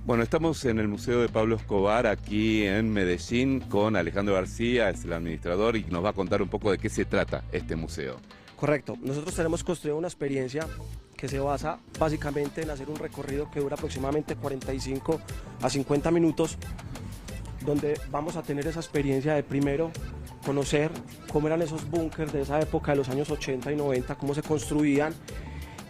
Bueno, estamos en el Museo de Pablo Escobar, aquí en Medellín, con Alejandro García, es el administrador, y nos va a contar un poco de qué se trata este museo. Correcto. Nosotros tenemos construido una experiencia que se basa básicamente en hacer un recorrido que dura aproximadamente 45 a 50 minutos, donde vamos a tener esa experiencia de primero conocer cómo eran esos búnkers de esa época de los años 80 y 90, cómo se construían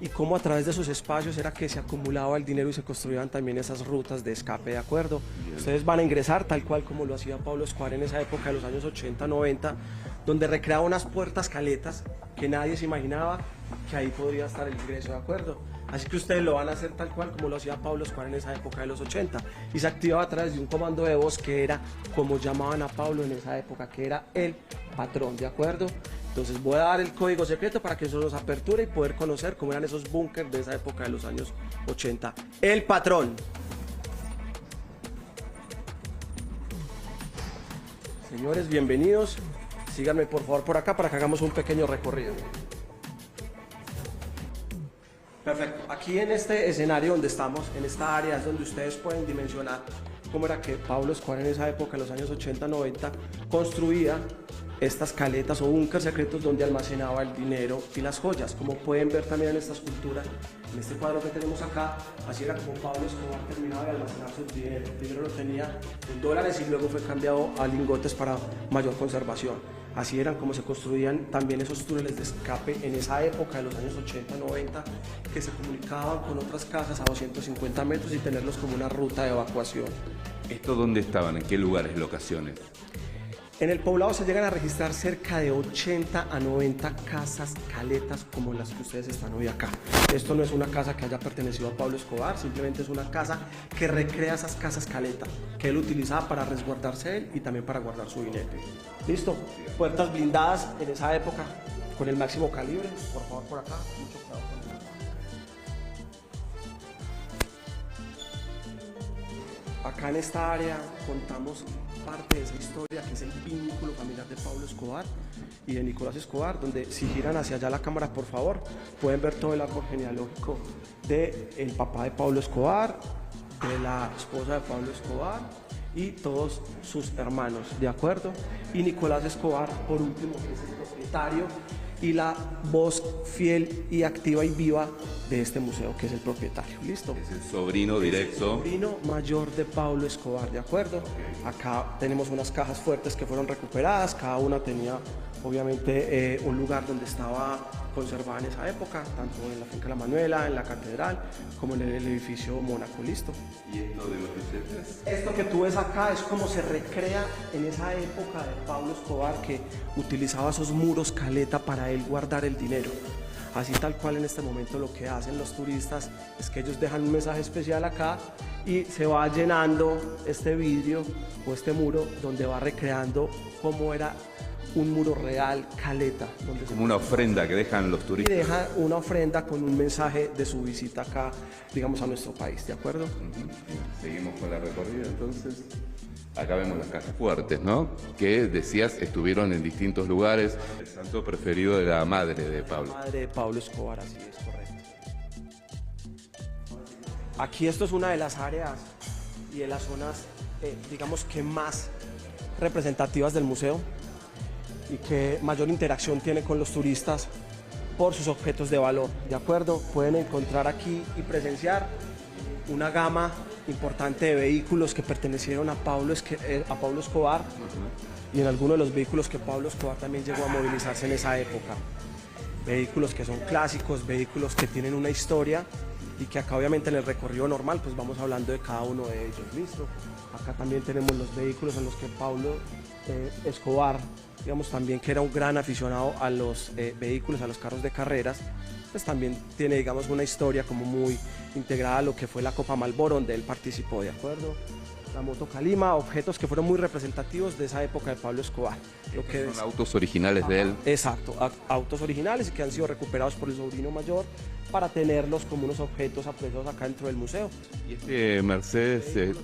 y cómo a través de esos espacios era que se acumulaba el dinero y se construían también esas rutas de escape, ¿de acuerdo? Bien. Ustedes van a ingresar tal cual como lo hacía Pablo Escobar en esa época de los años 80, 90, donde recreaba unas puertas caletas que nadie se imaginaba que ahí podría estar el ingreso, ¿de acuerdo? Así que ustedes lo van a hacer tal cual como lo hacía Pablo Escobar en esa época de los 80 y se activaba a través de un comando de voz que era como llamaban a Pablo en esa época, que era el patrón, ¿de acuerdo? Entonces voy a dar el código secreto para que eso nos aperture y poder conocer cómo eran esos búnkers de esa época de los años 80. El patrón. Señores, bienvenidos. Síganme por favor por acá para que hagamos un pequeño recorrido. Perfecto. Aquí en este escenario donde estamos, en esta área es donde ustedes pueden dimensionar cómo era que Pablo Escobar en esa época, en los años 80-90, construía estas caletas o búnkers secretos donde almacenaba el dinero y las joyas. Como pueden ver también en esta escultura, en este cuadro que tenemos acá, así era como Pablo Escobar terminaba de almacenar su dinero. El dinero lo tenía en dólares y luego fue cambiado a lingotes para mayor conservación. Así eran como se construían también esos túneles de escape en esa época de los años 80-90, que se comunicaban con otras casas a 250 metros y tenerlos como una ruta de evacuación. ¿Esto dónde estaban? ¿En qué lugares, locaciones? En el poblado se llegan a registrar cerca de 80 a 90 casas caletas como las que ustedes están hoy acá. Esto no es una casa que haya pertenecido a Pablo Escobar, simplemente es una casa que recrea esas casas caletas que él utilizaba para resguardarse él y también para guardar su dinero. ¿Listo? Puertas blindadas en esa época con el máximo calibre. Por favor, por acá. Mucho cuidado con eso. Acá en esta área contamos parte de esa historia que es el vínculo familiar de Pablo Escobar y de Nicolás Escobar, donde si giran hacia allá la cámara por favor pueden ver todo el árbol genealógico del papá de Pablo Escobar, de la esposa de Pablo Escobar y todos sus hermanos, ¿de acuerdo? Y Nicolás Escobar por último, que es el propietario y la voz fiel y activa y viva de este museo, que es el propietario. ¿Listo? Es el sobrino directo. El sobrino mayor de Pablo Escobar, ¿de acuerdo? Acá tenemos unas cajas fuertes que fueron recuperadas, cada una tenía obviamente un lugar donde estaba conservada en esa época, tanto en la finca La Manuela, en la catedral, como en el edificio Mónaco. ¿Listo? ¿Y esto de los billetes? Esto que tú ves acá es como se recrea en esa época de Pablo Escobar, que utilizaba esos muros caleta para él guardar el dinero. Así tal cual en este momento lo que hacen los turistas es que ellos dejan un mensaje especial acá y se va llenando este vidrio o este muro donde va recreando cómo era un muro real caleta. Donde como una ofrenda que dejan los turistas. Y deja una ofrenda con un mensaje de su visita acá, digamos, a nuestro país, ¿de acuerdo? Seguimos con la recorrida entonces. Acá vemos las cajas fuertes, ¿no? Que decías estuvieron en distintos lugares. El santo preferido de la madre de Pablo. La madre de Pablo Escobar, así es, correcto. Aquí esto es una de las áreas y de las zonas, digamos que más representativas del museo y que mayor interacción tiene con los turistas por sus objetos de valor, ¿de acuerdo? Pueden encontrar aquí y presenciar una gama importante de vehículos que pertenecieron a Pablo Escobar y en algunos de los vehículos que Pablo Escobar también llegó a movilizarse en esa época. Vehículos que son clásicos, vehículos que tienen una historia y que acá obviamente en el recorrido normal pues vamos hablando de cada uno de ellos. ¿Listo? Acá también tenemos los vehículos en los que Pablo Escobar, digamos también que era un gran aficionado a los vehículos, a los carros de carreras, pues también tiene, digamos, una historia como muy integrada a lo que fue la Copa Marlboro, donde él participó, ¿de acuerdo? La moto Calima, objetos que fueron muy representativos de esa época de Pablo Escobar. Son autos originales de él. Exacto, autos originales y que han sido recuperados por el sobrino mayor para tenerlos como unos objetos apreciados acá dentro del museo. Y este Mercedes...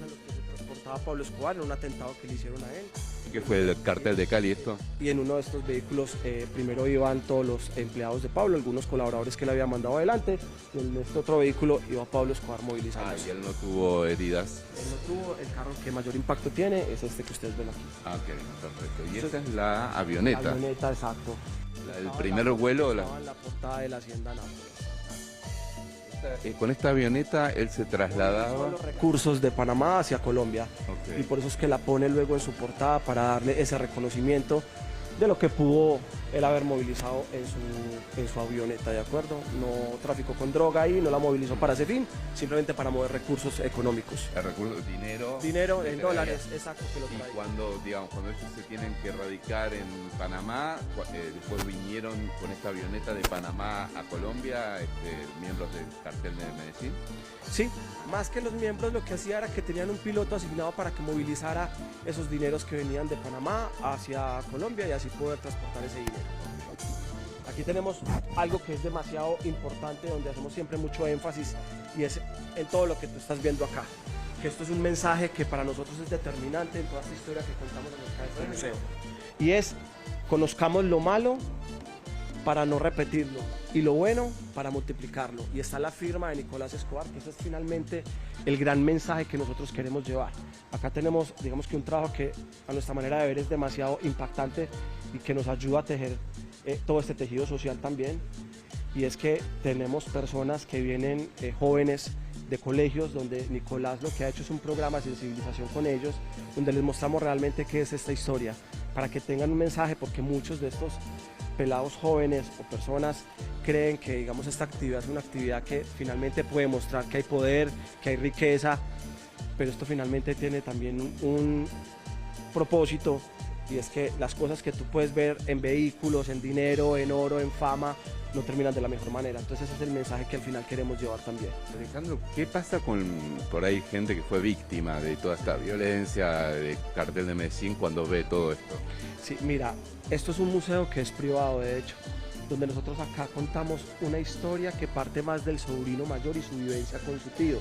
Transportaba a Pablo Escobar en un atentado que le hicieron a él. ¿Qué fue el cartel de Cali esto? Y en uno de estos vehículos primero iban todos los empleados de Pablo, algunos colaboradores que le había mandado adelante, y en este otro vehículo iba Pablo Escobar movilizado. Y él no tuvo heridas. Él no tuvo, el carro que mayor impacto tiene es este que ustedes ven aquí. Ok, perfecto. Y esta es la avioneta. Avioneta, exacto. El primer vuelo. Estaba en la portada de la Hacienda Nápoles. Con esta avioneta él se trasladaba. Los recursos de Panamá hacia Colombia. Okay. Y por eso es que la pone luego en su portada para darle ese reconocimiento de lo que pudo él haber movilizado en su avioneta, ¿de acuerdo? No traficó con droga ahí, no la movilizó para ese fin, simplemente para mover recursos económicos. El recurso, dinero. Dinero en dólares, exacto, que lo Y trae. cuando ellos se tienen que radicar en Panamá, después vinieron con esta avioneta de Panamá a Colombia, miembros del cartel de Medellín. Sí, más que los miembros lo que hacía era que tenían un piloto asignado para que movilizara esos dineros que venían de Panamá hacia Colombia y así poder transportar ese dinero. Aquí tenemos algo que es demasiado importante, donde hacemos siempre mucho énfasis y es en todo lo que tú estás viendo acá. Que esto es un mensaje que para nosotros es determinante en toda esta historia que contamos en los cabezas del museo. Y es, conozcamos lo malo para no repetirlo y lo bueno para multiplicarlo. Y está la firma de Nicolás Escobar, que ese es finalmente el gran mensaje que nosotros queremos llevar. Acá tenemos, digamos que un trabajo que a nuestra manera de ver es demasiado impactante y que nos ayuda a tejer todo este tejido social también. Y es que tenemos personas que vienen, jóvenes de colegios, donde Nicolás lo que ha hecho es un programa de sensibilización con ellos, donde les mostramos realmente qué es esta historia, para que tengan un mensaje, porque muchos de estos pelados jóvenes o personas creen que, digamos, esta actividad es una actividad que finalmente puede mostrar que hay poder, que hay riqueza, pero esto finalmente tiene también un propósito, y es que las cosas que tú puedes ver en vehículos, en dinero, en oro, en fama, no terminan de la mejor manera. Entonces ese es el mensaje que al final queremos llevar también. Alejandro, ¿qué pasa con por ahí gente que fue víctima de toda esta violencia de cartel de Medellín cuando ve todo esto? Sí, mira, esto es un museo que es privado, de hecho, donde nosotros acá contamos una historia que parte más del sobrino mayor y su vivencia con su tío,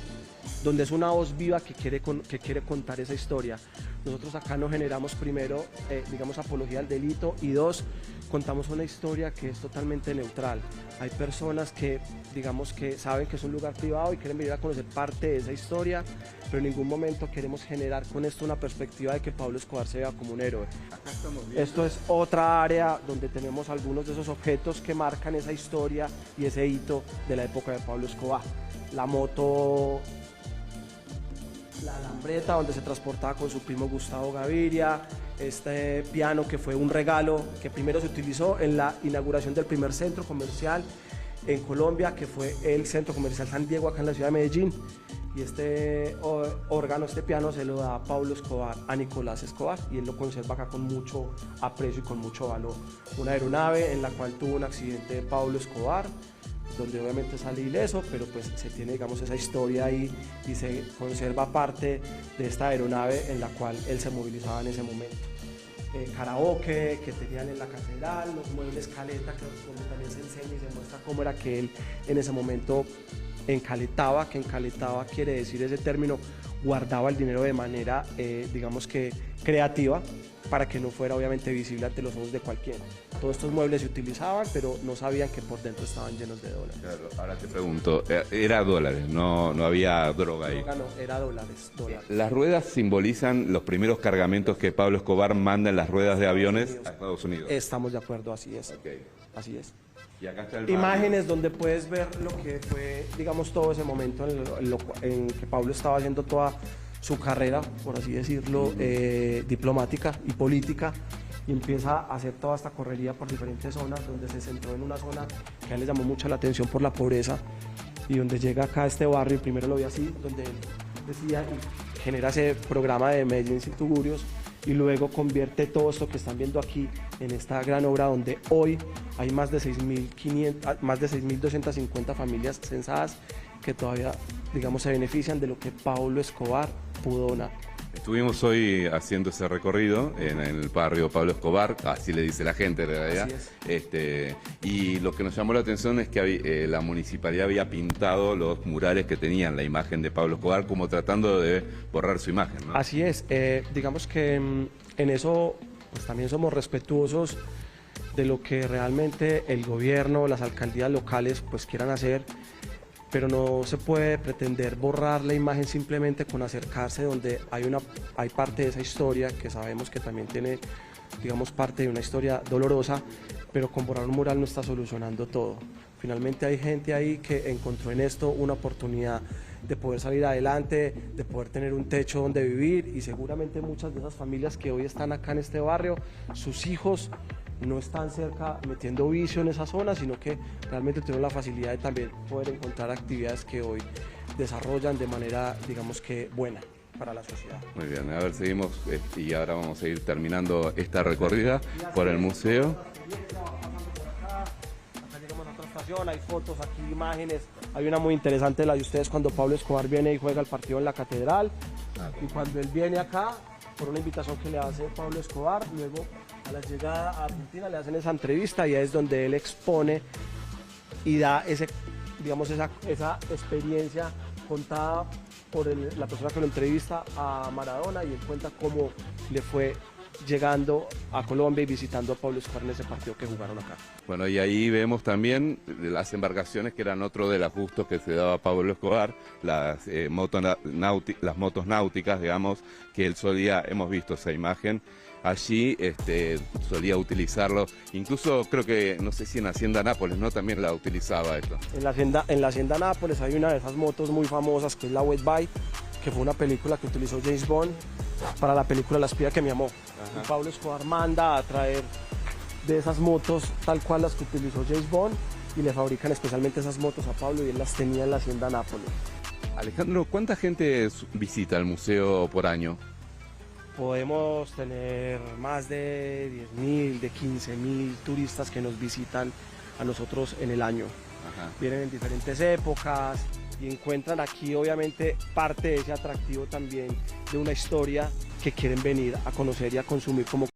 donde es una voz viva que quiere contar esa historia. Nosotros acá no generamos primero, digamos, apología al delito, y dos, contamos una historia que es totalmente neutral. Hay personas que, digamos, que saben que es un lugar privado y quieren venir a conocer parte de esa historia, pero en ningún momento queremos generar con esto una perspectiva de que Pablo Escobar se vea como un héroe. Esto es otra área donde tenemos algunos de esos objetos que marcan esa historia y ese hito de la época de Pablo Escobar. La moto, la Lambreta, donde se transportaba con su primo Gustavo Gaviria, este piano que fue un regalo que primero se utilizó en la inauguración del primer centro comercial en Colombia, que fue el Centro Comercial San Diego, acá en la ciudad de Medellín. Y este órgano, este piano, se lo da Pablo Escobar a Nicolás Escobar, y él lo conserva acá con mucho aprecio y con mucho valor. Una aeronave en la cual tuvo un accidente Pablo Escobar, donde obviamente sale ileso, pero pues se tiene, digamos, esa historia ahí y se conserva parte de esta aeronave en la cual él se movilizaba en ese momento. Karaoke que tenían en la catedral, los muebles caleta, donde también se enseña y se muestra cómo era que él en ese momento encaletaba, que encaletaba quiere decir ese término, guardaba el dinero de manera, digamos que creativa, para que no fuera obviamente visible ante los ojos de cualquiera. Todos estos muebles se utilizaban, pero no sabían que por dentro estaban llenos de dólares. Claro, ahora te pregunto, era dólares, no había droga ahí. No, era dólares. Las ruedas simbolizan los primeros cargamentos que Pablo Escobar manda en las ruedas de aviones a Estados Unidos. Estamos de acuerdo, así es. Okay. Así es. Y acá está el imágenes donde puedes ver lo que fue, digamos, todo ese momento en que Pablo estaba haciendo toda su carrera, por así decirlo, diplomática y política, y empieza a hacer toda esta correría por diferentes zonas, donde se centró en una zona que a él le llamó mucho la atención por la pobreza, y donde llega acá a este barrio, y primero lo vi así, donde él decía y genera ese programa de Medellín sin tugurios, y luego convierte todo esto que están viendo aquí en esta gran obra, donde hoy hay más de 6.250 familias censadas que todavía, digamos, se benefician de lo que Pablo Escobar pudo donar. Estuvimos hoy haciendo ese recorrido en el barrio Pablo Escobar, así le dice la gente en realidad. Y lo que nos llamó la atención es que la municipalidad había pintado los murales que tenían la imagen de Pablo Escobar, como tratando de borrar su imagen, ¿no? Así es, digamos que en eso pues también somos respetuosos de lo que realmente el gobierno, las alcaldías locales pues quieran hacer, pero no se puede pretender borrar la imagen simplemente con acercarse donde hay parte de esa historia que sabemos que también tiene, digamos, parte de una historia dolorosa, pero con borrar un mural no está solucionando todo. Finalmente hay gente ahí que encontró en esto una oportunidad de poder salir adelante, de poder tener un techo donde vivir, y seguramente muchas de esas familias que hoy están acá en este barrio, sus hijos no están cerca metiendo vicio en esa zona, sino que realmente tienen la facilidad de también poder encontrar actividades que hoy desarrollan de manera, digamos que buena para la sociedad. Muy bien, a ver, seguimos y ahora vamos a ir terminando esta recorrida por el museo. Acá llegamos a otra estación, hay fotos aquí, imágenes. Hay una muy interesante, la de ustedes, cuando Pablo Escobar viene y juega el partido en la catedral. Y cuando él viene acá, por una invitación que le hace Pablo Escobar, luego a la llegada a Argentina le hacen esa entrevista y ahí es donde él expone y da digamos, esa experiencia contada por la persona que lo entrevista a Maradona, y él cuenta cómo le fue llegando a Colombia y visitando a Pablo Escobar en ese partido que jugaron acá. Bueno, y ahí vemos también las embarcaciones, que eran otro de los gustos que se daba a Pablo Escobar, las motos náuticas, digamos, que él solía, hemos visto esa imagen, allí solía utilizarlo, incluso creo que, no sé si en Hacienda Nápoles, ¿no? También la utilizaba esto. En la Hacienda Nápoles hay una de esas motos muy famosas que es la Wet Bike, que fue una película que utilizó James Bond para la película La espía que me amó. Y Pablo Escobar manda a traer de esas motos tal cual las que utilizó James Bond, y le fabrican especialmente esas motos a Pablo, y él las tenía en la Hacienda Nápoles. Alejandro, ¿cuánta gente visita el museo por año? Podemos tener más de 10.000, de 15.000 turistas que nos visitan a nosotros en el año. Vienen en diferentes épocas y encuentran aquí obviamente parte de ese atractivo también de una historia que quieren venir a conocer y a consumir como